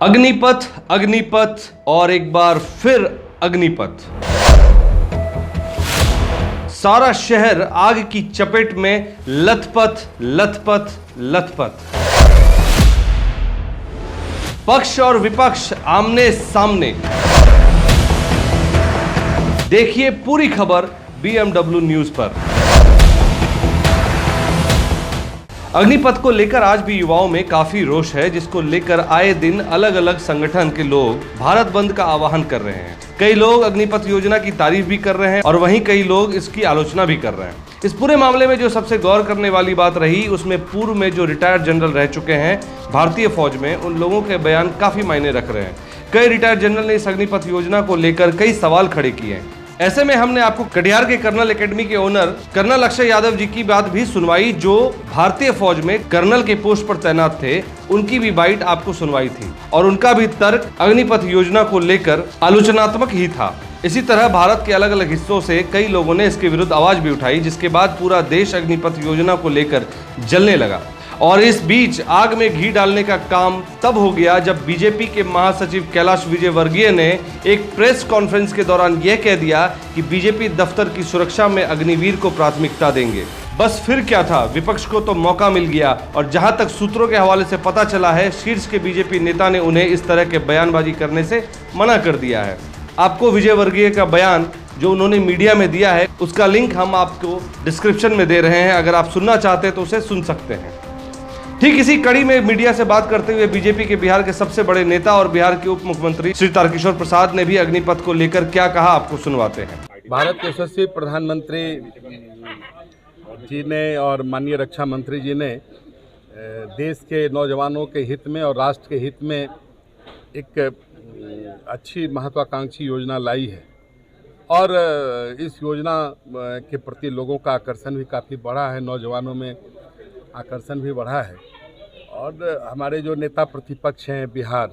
अग्निपथ, अग्निपथ और एक बार फिर अग्निपथ। सारा शहर आग की चपेट में लथपथ लथपथ लथपथ। पक्ष और विपक्ष आमने सामने। देखिए पूरी खबर BMW न्यूज पर। अग्निपथ को लेकर आज भी युवाओं में काफी रोष है, जिसको लेकर आए दिन अलग अलग संगठन के लोग भारत बंद का आह्वान कर रहे हैं। कई लोग अग्निपथ योजना की तारीफ भी कर रहे हैं और वहीं कई लोग इसकी आलोचना भी कर रहे हैं। इस पूरे मामले में जो सबसे गौर करने वाली बात रही, उसमें पूर्व में जो रिटायर्ड जनरल रह चुके हैं भारतीय फौज में, उन लोगों के बयान काफी मायने रख रहे हैं। कई रिटायर्ड जनरल ने इस अग्निपथ योजना को लेकर कई सवाल खड़े किए हैं। ऐसे में हमने आपको कटिहार के कर्नल एकेडमी के ओनर कर्नल अक्षय यादव जी की बात भी सुनवाई, जो भारतीय फौज में कर्नल के पोस्ट पर तैनात थे। उनकी भी बाइट आपको सुनवाई थी और उनका भी तर्क अग्निपथ योजना को लेकर आलोचनात्मक ही था। इसी तरह भारत के अलग अलग हिस्सों से कई लोगों ने इसके विरुद्ध आवाज भी उठाई, जिसके बाद पूरा देश अग्निपथ योजना को लेकर जलने लगा। और इस बीच आग में घी डालने का काम तब हो गया जब बीजेपी के महासचिव कैलाश विजयवर्गीय ने एक प्रेस कॉन्फ्रेंस के दौरान यह कह दिया कि बीजेपी दफ्तर की सुरक्षा में अग्निवीर को प्राथमिकता देंगे। बस फिर क्या था, विपक्ष को तो मौका मिल गया और जहां तक सूत्रों के हवाले से पता चला है, शीर्ष के बीजेपी नेता ने उन्हें इस तरह के बयानबाजी करने से मना कर दिया है। आपको विजयवर्गीय का बयान जो उन्होंने मीडिया में दिया है, उसका लिंक हम आपको डिस्क्रिप्शन में दे रहे हैं। अगर आप सुनना चाहते हैं तो उसे सुन सकते हैं। ठीक इसी कड़ी में मीडिया से बात करते हुए बीजेपी के बिहार के सबसे बड़े नेता और बिहार के उप मुख्यमंत्री श्री तारकिशोर प्रसाद ने भी अग्निपथ को लेकर क्या कहा, आपको सुनवाते हैं। भारत के यशस्वी प्रधानमंत्री जी ने और माननीय रक्षा मंत्री जी ने देश के नौजवानों के हित में और राष्ट्र के हित में एक अच्छी महत्वाकांक्षी योजना लाई है और इस योजना के प्रति लोगों का आकर्षण भी काफ़ी बढ़ा है, नौजवानों में आकर्षण भी बढ़ा है। और हमारे जो नेता प्रतिपक्ष हैं बिहार,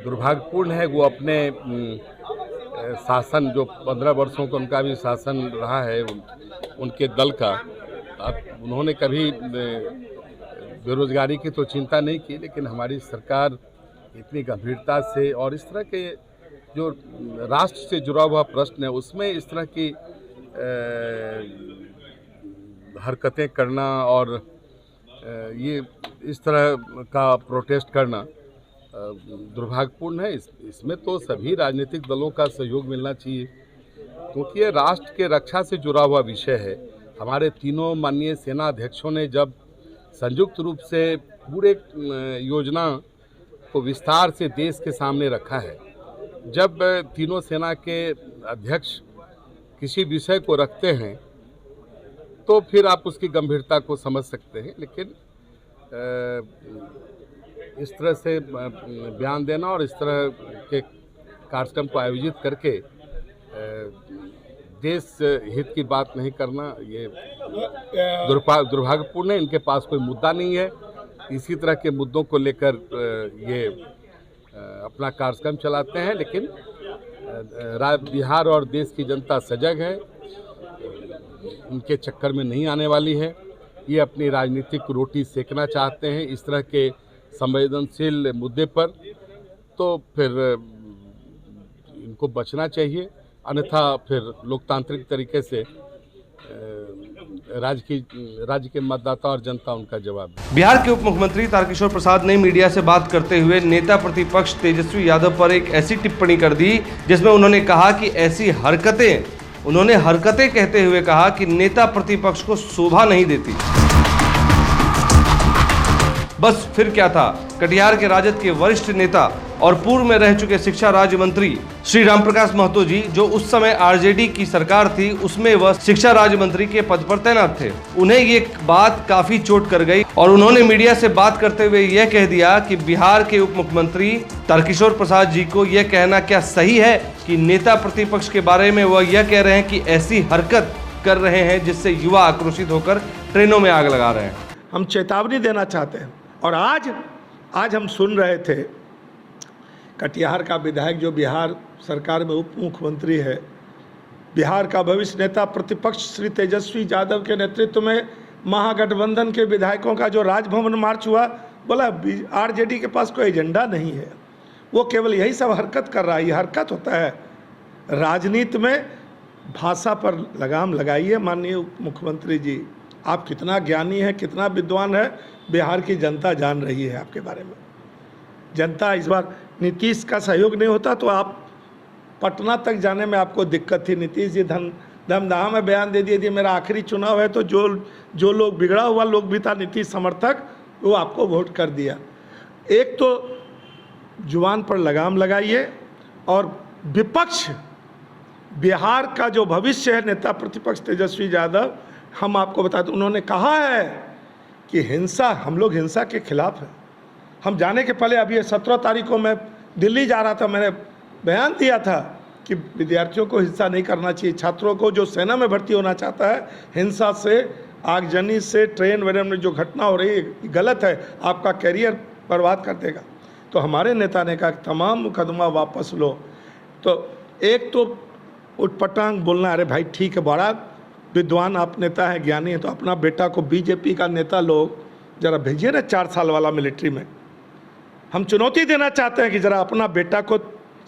दुर्भाग्यपूर्ण है वो अपने शासन, जो 15 वर्षों का उनका भी शासन रहा है उनके दल का, अब उन्होंने कभी बेरोजगारी की तो चिंता नहीं की, लेकिन हमारी सरकार इतनी गंभीरता से और इस तरह के जो राष्ट्र से जुड़ा हुआ प्रश्न है उसमें इस तरह की हरकतें करना और ये इस तरह का प्रोटेस्ट करना दुर्भाग्यपूर्ण है। इसमें तो सभी राजनीतिक दलों का सहयोग मिलना चाहिए, क्योंकि ये राष्ट्र के रक्षा से जुड़ा हुआ विषय है। हमारे तीनों माननीय सेना अध्यक्षों ने जब संयुक्त रूप से पूरे योजना को विस्तार से देश के सामने रखा है, जब तीनों सेना के अध्यक्ष किसी विषय को रखते हैं तो फिर आप उसकी गंभीरता को समझ सकते हैं। लेकिन इस तरह से बयान देना और इस तरह के कार्यक्रम को आयोजित करके देश हित की बात नहीं करना, ये दुर्भाग्यपूर्ण है। इनके पास कोई मुद्दा नहीं है, इसी तरह के मुद्दों को लेकर ये अपना कार्यक्रम चलाते हैं। लेकिन बिहार और देश की जनता सजग है, उनके चक्कर में नहीं आने वाली है। ये अपनी राजनीतिक रोटी सेकना चाहते हैं इस तरह के संवेदनशील मुद्दे पर, तो फिर इनको बचना चाहिए, अन्यथा फिर लोकतांत्रिक तरीके से राज्य के मतदाता और जनता उनका जवाब है। बिहार के उप मुख्यमंत्री तारकिशोर प्रसाद ने मीडिया से बात करते हुए नेता प्रतिपक्ष तेजस्वी यादव पर एक ऐसी टिप्पणी कर दी जिसमें उन्होंने कहा कि ऐसी हरकतें कहते हुए कहा कि नेता प्रतिपक्ष को शोभा नहीं देती। बस फिर क्या था, कटिहार के राजद के वरिष्ठ नेता और पूर्व में रह चुके शिक्षा राज्य मंत्री श्री रामप्रकाश महतो जी, जो उस समय आरजेडी की सरकार थी, उसमें वह शिक्षा राज्य मंत्री के पद पर तैनात थे। उन्हें ये बात काफी चोट कर गई और उन्होंने मीडिया से बात करते हुए यह कह दिया कि बिहार के उप मुख्यमंत्री तारकिशोर प्रसाद जी को यह कहना क्या सही है कि नेता प्रतिपक्ष के बारे में वह यह कह रहे हैं कि ऐसी हरकत कर रहे हैं जिससे युवा आक्रोशित होकर ट्रेनों में आग लगा रहे हैं। हम चेतावनी देना चाहते हैं। और आज हम सुन रहे थे कटिहार का विधायक जो बिहार सरकार में उप मुख्यमंत्री है, बिहार का भविष्य नेता प्रतिपक्ष श्री तेजस्वी यादव के नेतृत्व में महागठबंधन के विधायकों का जो राजभवन मार्च हुआ, बोला आरजेडी के पास कोई एजेंडा नहीं है, वो केवल यही सब हरकत कर रहा है। ये हरकत होता है राजनीति में। भाषा पर लगाम लगाइए माननीय उप मुख्यमंत्री जी। आप कितना ज्ञानी है, कितना विद्वान है, बिहार की जनता जान रही है आपके बारे में। जनता इस बार नीतीश का सहयोग नहीं होता तो आप पटना तक जाने में आपको दिक्कत थी। नीतीश जी धमदाहा में बयान दे दिए मेरा आखिरी चुनाव है, तो जो लोग बिगड़ा हुआ लोग भी था नीतीश समर्थक, वो आपको वोट कर दिया। एक तो जुबान पर लगाम लगाइए और विपक्ष, बिहार का जो भविष्य है नेता प्रतिपक्ष तेजस्वी यादव, हम आपको बताते, उन्होंने कहा है कि हिंसा, हम लोग हिंसा के खिलाफ हैं। हम जाने के पहले अभी 17 तारीख को मैं दिल्ली जा रहा था, मैंने बयान दिया था कि विद्यार्थियों को हिंसा नहीं करना चाहिए। छात्रों को जो सेना में भर्ती होना चाहता है, हिंसा से, आगजनी से, ट्रेन वगैरह में जो घटना हो रही है गलत है, आपका करियर बर्बाद कर देगा। तो हमारे नेता ने कहा तमाम मुकदमा वापस लो। तो एक तो उटपटांग बोलना, अरे भाई ठीक है, बड़ा विद्वान आप नेता है, ज्ञानी है, तो अपना बेटा को बीजेपी का नेता लोग जरा भेजिए ना 4 साल वाला मिलिट्री में। हम चुनौती देना चाहते हैं कि जरा अपना बेटा को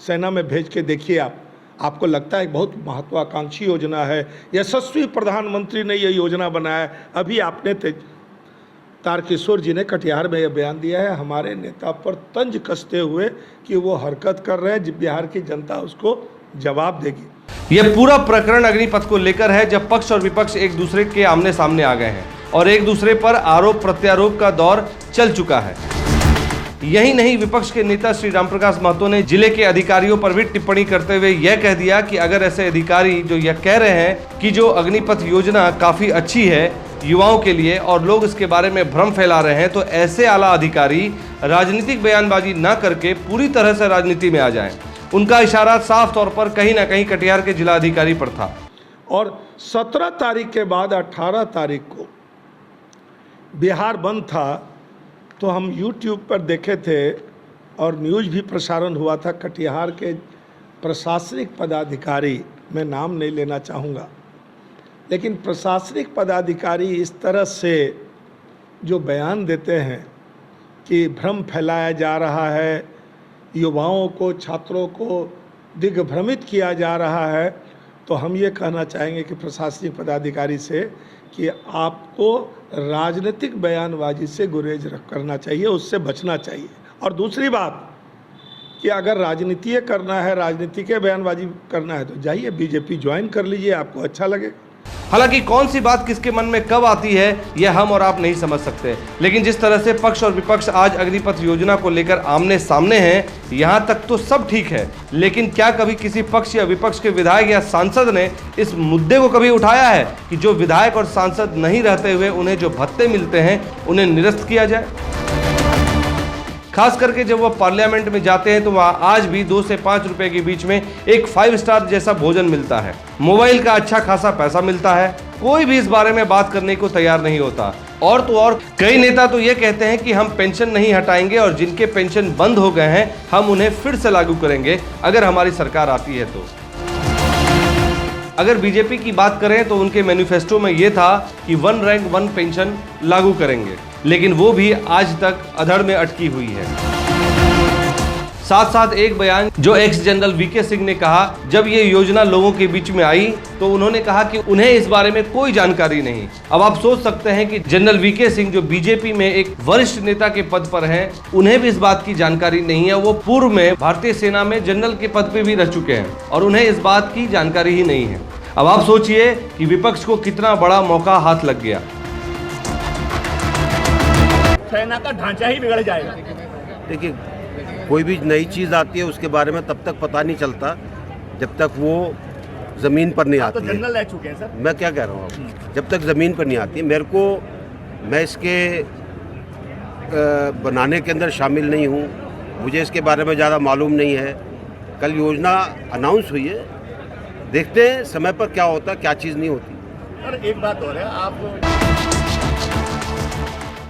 सेना में भेज के देखिए। आपको लगता है बहुत महत्वाकांक्षी योजना है, यशस्वी प्रधानमंत्री ने ये योजना बनाया है। अभी आपने तारकिशोर जी ने कटिहार में यह बयान दिया है हमारे नेता पर तंज कसते हुए कि वो हरकत कर रहे हैं, बिहार की जनता उसको जवाब देगी। यह पूरा प्रकरण अग्निपथ को लेकर है, जब पक्ष और विपक्ष एक दूसरे के आमने सामने आ गए हैं और एक दूसरे पर आरोप प्रत्यारोप का दौर चल चुका है। यही नहीं, विपक्ष के नेता श्री रामप्रकाश महतो ने जिले के अधिकारियों पर भी टिप्पणी करते हुए यह कह दिया कि अगर ऐसे अधिकारी जो यह कह रहे हैं कि जो अग्निपथ योजना काफी अच्छी है युवाओं के लिए और लोग इसके बारे में भ्रम फैला रहे हैं, तो ऐसे आला अधिकारी राजनीतिक बयानबाजी न करके पूरी तरह से राजनीति में आ जाएं। उनका इशारा साफ तौर पर कहीं ना कहीं कटिहार के जिलाधिकारी पर था। और 17 तारीख के बाद 18 तारीख को बिहार बंद था, तो हम YouTube पर देखे थे और न्यूज़ भी प्रसारण हुआ था। कटिहार के प्रशासनिक पदाधिकारी, मैं नाम नहीं लेना चाहूँगा, लेकिन प्रशासनिक पदाधिकारी इस तरह से जो बयान देते हैं कि भ्रम फैलाया जा रहा है, युवाओं को, छात्रों को दिग्भ्रमित किया जा रहा है, तो हम ये कहना चाहेंगे कि प्रशासनिक पदाधिकारी से कि आपको राजनीतिक बयानबाजी से गुरेज करना चाहिए, उससे बचना चाहिए। और दूसरी बात कि अगर राजनीति करना है, राजनीति के बयानबाजी करना है, तो जाइए बीजेपी ज्वाइन कर लीजिए, आपको अच्छा लगेगा। हालांकि कौन सी बात किसके मन में कब आती है यह हम और आप नहीं समझ सकते, लेकिन जिस तरह से पक्ष और विपक्ष आज अग्निपथ योजना को लेकर आमने सामने हैं, यहां तक तो सब ठीक है, लेकिन क्या कभी किसी पक्ष या विपक्ष के विधायक या सांसद ने इस मुद्दे को कभी उठाया है कि जो विधायक और सांसद नहीं रहते हुए उन्हें जो भत्ते मिलते हैं उन्हें निरस्त किया जाए? खास करके जब वह पार्लियामेंट में जाते हैं तो वहां आज भी 2 से 5 रुपए के बीच में एक 5 स्टार जैसा भोजन मिलता है, मोबाइल का अच्छा खासा पैसा मिलता है। कोई भी इस बारे में बात करने को तैयार नहीं होता। और तो और कई नेता तो ये कहते हैं कि हम पेंशन नहीं हटाएंगे और जिनके पेंशन बंद हो गए हैं हम उन्हें फिर से लागू करेंगे अगर हमारी सरकार आती है तो। अगर बीजेपी की बात करें तो उनके मैनिफेस्टो में यह था कि 1 रैंक 1 पेंशन लागू करेंगे, लेकिन वो भी आज तक अधड़ में अटकी हुई है। साथ साथ एक बयान जो एक्स जनरल वीके सिंह ने कहा, जब ये योजना लोगों के बीच में आई तो उन्होंने कहा कि उन्हें इस बारे में कोई जानकारी नहीं। अब आप सोच सकते हैं कि जनरल वीके सिंह जो बीजेपी में एक वरिष्ठ नेता के पद पर हैं, उन्हें भी इस बात की जानकारी नहीं है। वो पूर्व में भारतीय सेना में जनरल के पद पे भी रह चुके हैं और उन्हें इस बात की जानकारी ही नहीं है। अब आप सोचिए कि विपक्ष को कितना बड़ा मौका हाथ लग गया। सेना का ढांचा ही बिगड़ जाएगा। देखिए, कोई भी नई चीज़ आती है उसके बारे में तब तक पता नहीं चलता जब तक वो ज़मीन पर नहीं आती है। जनरल रह चुके हैं सर। मैं क्या कह रहा हूँ अब, जब तक ज़मीन पर नहीं आती मैं इसके बनाने के अंदर शामिल नहीं हूँ, मुझे इसके बारे में ज़्यादा मालूम नहीं है। कल योजना अनाउंस हुई है, देखते हैं समय पर क्या होता है, क्या चीज़ नहीं होती। सर एक बात और है, आप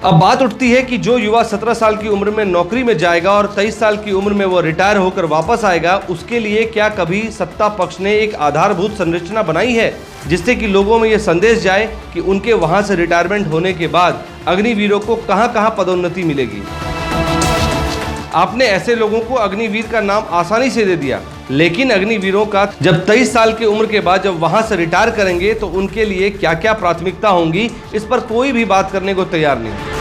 अब बात उठती है कि जो युवा 17 साल की उम्र में नौकरी में जाएगा और 23 साल की उम्र में वो रिटायर होकर वापस आएगा, उसके लिए क्या कभी सत्ता पक्ष ने एक आधारभूत संरचना बनाई है जिससे कि लोगों में ये संदेश जाए कि उनके वहां से रिटायरमेंट होने के बाद अग्निवीरों को कहां-कहां पदोन्नति मिलेगी। आपने ऐसे लोगों को अग्निवीर का नाम आसानी से दे दिया, लेकिन अग्निवीरों का जब 23 साल की उम्र के बाद जब वहां से रिटायर करेंगे तो उनके लिए क्या क्या प्राथमिकता होंगी, इस पर कोई भी बात करने को तैयार नहीं।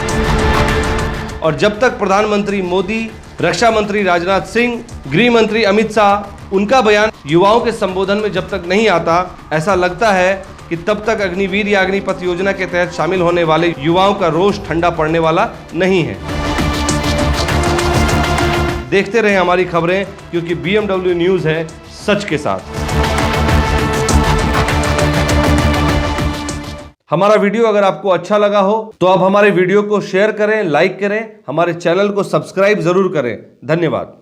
और जब तक प्रधानमंत्री मोदी, रक्षा मंत्री राजनाथ सिंह, गृह मंत्री अमित शाह उनका बयान युवाओं के संबोधन में जब तक नहीं आता, ऐसा लगता है कि तब तक अग्निवीर या अग्निपथ योजना के तहत शामिल होने वाले युवाओं का रोष ठंडा पड़ने वाला नहीं है। देखते रहें हमारी खबरें, क्योंकि BMW न्यूज़ है सच के साथ। हमारा वीडियो अगर आपको अच्छा लगा हो तो आप हमारे वीडियो को शेयर करें, लाइक करें, हमारे चैनल को सब्सक्राइब जरूर करें। धन्यवाद।